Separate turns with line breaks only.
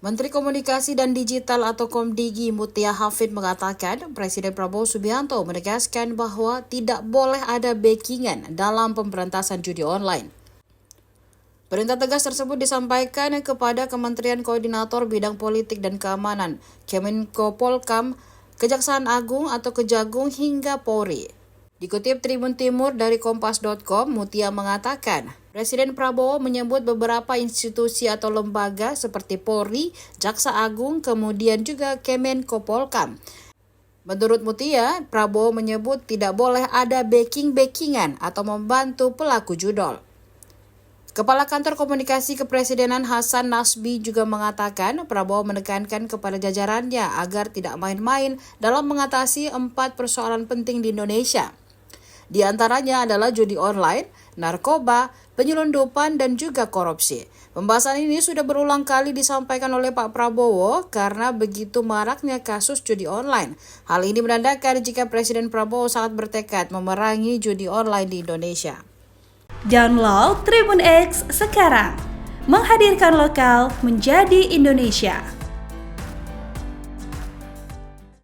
Menteri Komunikasi dan Digital atau Komdigi Mutia Hafid mengatakan Presiden Prabowo Subianto menegaskan bahwa tidak boleh ada backingan dalam pemberantasan judi online. Perintah tegas tersebut disampaikan kepada Kementerian Koordinator Bidang Politik dan Keamanan, Kemenko Polkam, Kejaksaan Agung atau Kejagung hingga Polri. Dikutip Tribun Timur dari Kompas.com, Mutia mengatakan, Presiden Prabowo menyebut beberapa institusi atau lembaga seperti Polri, Jaksa Agung, kemudian juga Kemenko Polkam. Menurut Mutia, Prabowo menyebut tidak boleh ada backing-backingan atau membantu pelaku judol. Kepala Kantor Komunikasi Kepresidenan Hasan Nasbi juga mengatakan Prabowo menekankan kepada jajarannya agar tidak main-main dalam mengatasi 4 persoalan penting di Indonesia. Di antaranya adalah judi online, narkoba, penyelundupan, dan juga korupsi. Pembahasan ini sudah berulang kali disampaikan oleh Pak Prabowo karena begitu maraknya kasus judi online. Hal ini menandakan jika Presiden Prabowo sangat bertekad memerangi judi online di Indonesia.
Download Tribun X sekarang, menghadirkan lokal menjadi Indonesia.